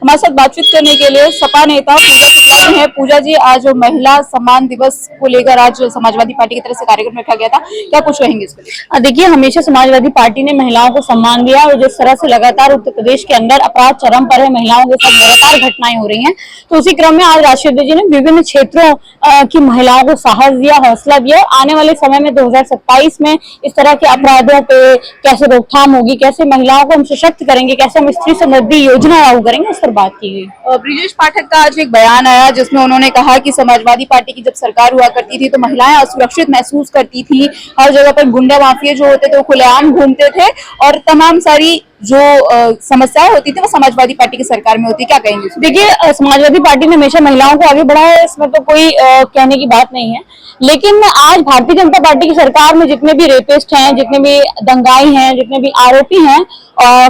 हमारे साथ बातचीत करने के लिए सपा नेता पूजा सत्यार्थी हैं। पूजा जी, आज महिला सम्मान दिवस को लेकर आज समाजवादी पार्टी की तरफ से कार्यक्रम रखा गया था, क्या कुछ कहेंगे इसको लेकर? देखिए, हमेशा समाजवादी पार्टी ने महिलाओं को सम्मान दिया और जिस तरह से लगातार उत्तर प्रदेश के अंदर अपराध चरम पर है, महिलाओं के साथ लगातार घटनाएं हो रही हैं, तो उसी क्रम में आज राष्ट्रीय अध्यक्ष जी ने विभिन्न क्षेत्रों की महिलाओं को साहस दिया, हौसला दिया। आने वाले समय में 2027 में इस तरह के अपराधों पे कैसे रोकथाम होगी, कैसे महिलाओं को हम सशक्त करेंगे, कैसे हम स्त्री समृद्धि योजना लागू करेंगे, उस पर बात की गई। ब्रिजेश पाठक का आज एक बयान आया जिसमें उन्होंने कहा कि समाजवादी पार्टी की जब सरकार हुआ करती थी तो महिलाएं असुरक्षित महसूस करती थी, हर जगह पर गुंडा माफिया जो होते थे वो खुलेआम घूमते थे और तमाम सारी जो समस्याएं होती थी वो समाजवादी पार्टी की सरकार में होती। क्या कहेंगे? देखिए, समाजवादी पार्टी ने हमेशा महिलाओं को आगे बढ़ाया है, इसमें तो कोई कहने की बात नहीं है। लेकिन आज भारतीय जनता पार्टी की सरकार में जितने भी रेपिस्ट हैं, जितने भी दंगाई हैं, जितने भी आरोपी हैं,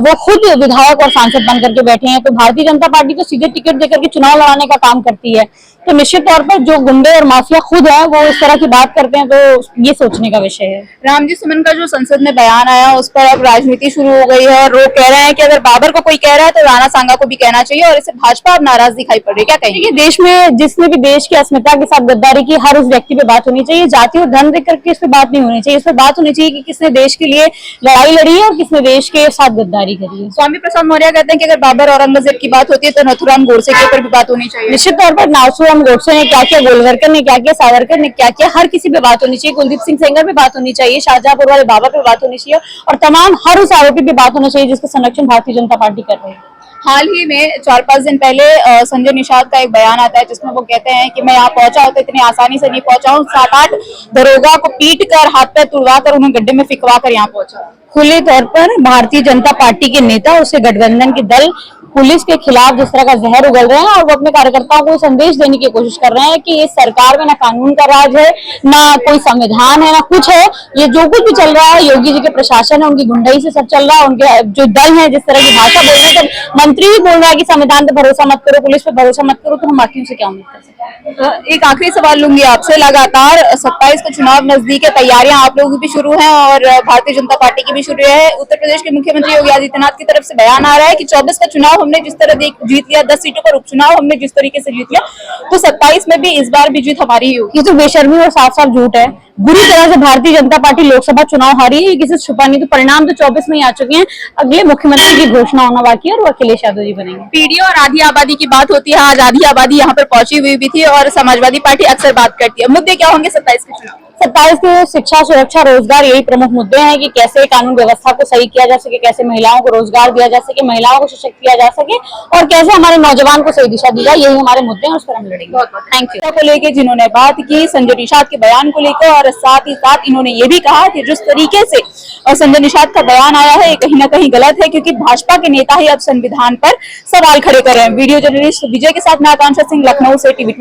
वो खुद विधायक और सांसद बन करके बैठे हैं। तो भारतीय जनता पार्टी तो सीधे टिकट देकर के चुनाव लड़ाने का काम करती है, तो निश्चित तौर पर जो गुंडे और माफिया खुद है वो इस तरह की बात करते हैं, तो ये सोचने का विषय है। रामजी सुमन का जो संसद में बयान आया उस पर अब राजनीति शुरू हो गई है और लोग कह रहे हैं कि अगर बाबर को कोई कह रहा है तो राणा सांगा को भी कहना चाहिए और इससे भाजपा अब नाराज दिखाई पड़ रही है। क्या कहेंगे? देश में जिसने भी देश की अस्मिता के साथ गद्दारी की, हर उस व्यक्ति पे बात होनी चाहिए। जाति और धर्म देख करके इस पे बात नहीं होनी चाहिए। इस पे बात होनी चाहिए कि किसने देश के लिए लड़ाई लड़ी है और किसने देश के साथ गद्दारी करी है। स्वामी प्रसाद मौर्य कहते हैं कि अगर बाबर औरंगजेब की बात होती है तो नथुराम गोडसे के ऊपर भी बात होनी चाहिए। निश्चित तौर पर नाथुराम गोडसे ने क्या किया, गोलवलकर ने क्या किया, सावरकर ने क्या किया, हर किसी पे बात होनी चाहिए। कुलदीप सिंह सेंगर पे बात होनी चाहिए, शाहजहांपुर वाले बाबा पे बात होनी चाहिए और तमाम हर उस आरोपी पे बात होना चाहिए जिसका संरक्षण भारतीय जनता पार्टी कर रही है। हाल ही में 4-5 दिन पहले संजय निषाद का एक बयान आता है जिसमें वो कहते हैं कि मैं यहाँ पहुंचा हूं तो इतनी आसानी से नहीं पहुंचा हूं, 7-8 दरोगा को पीट कर, हाथ पैर तुड़वा कर, उन्हें गड्ढे में फिकवा कर यहाँ पहुंचा। खुले तौर पर भारतीय जनता पार्टी के नेता, उसके गठबंधन के दल पुलिस के खिलाफ जिस तरह का जहर उगल रहे हैं और वो अपने कार्यकर्ताओं को संदेश देने की कोशिश कर रहे हैं कि इस सरकार में ना कानून का राज है, ना कोई संविधान है, ना कुछ है। ये जो कुछ भी चल रहा है योगी जी के प्रशासन है, उनकी गुंडाई से सब चल रहा है। उनके जो दल है जिस तरह की भाषा बोल रहे हैं, तो मंत्री भी बोल रहा है कि संविधान पे भरोसा मत करो, पुलिस पे भरोसा मत करो, तो हम बाकियों से क्या उम्मीद कर सकते हैं? एक आखिरी सवाल लूंगी आपसे, लगातार 27 का चुनाव नजदीक है, तैयारियां आप लोगों की भी शुरू हैं और भारतीय जनता पार्टी की भी शुरू है। उत्तर प्रदेश के मुख्यमंत्री योगी आदित्यनाथ की तरफ से बयान आ रहा है कि 24 का चुनाव हमने जिस तरह जीत लिया, 10 सीटों पर उपचुनाव हमने जिस तरीके से जीत लिया, तो 27 में भी इस बार भी जीत हमारी ही होगी। ये तो बेशर्मी और साफ साफ झूठ है। बुरी तरह से भारतीय जनता पार्टी लोकसभा चुनाव हारी है, ये किसी से छुपा नहीं। तो परिणाम तो 24 में ही आ चुके हैं, अगले मुख्यमंत्री की घोषणा होना बाकी है और वो अखिलेश यादव जी बनेंगे। पीडीओ और आधी आबादी की बात होती है, आज आधी आबादी यहाँ पर पहुंची हुई भी थी और समाजवादी पार्टी अक्सर बात करती है। मुद्दे क्या होंगे 27 के चुनाव? 27 के शिक्षा, सुरक्षा, रोजगार, यही प्रमुख मुद्दे हैं कि कैसे कानून व्यवस्था को सही किया जा सके, कैसे महिलाओं को रोजगार दिया जा सके, महिलाओं को सशक्त किया जा सके और कैसे हमारे नौजवान को सही दिशा दी जाए। यही हमारे मुद्दे हैं, उस पर हम लड़ेंगे। बहुत बहुत थैंक यू। को लेकर जिन्होंने बात की संजय निषाद के बयान को लेकर और साथ ही साथ इन्होंने ये भी कहा कि जिस तरीके से संजय निषाद का बयान आया है ये कहीं ना कहीं गलत है क्योंकि भाजपा के नेता ही अब संविधान पर सवाल खड़े कर रहे हैं। वीडियो जर्नलिस्ट विजय के साथ मैं आकांक्षा सिंह, लखनऊ से टीवी।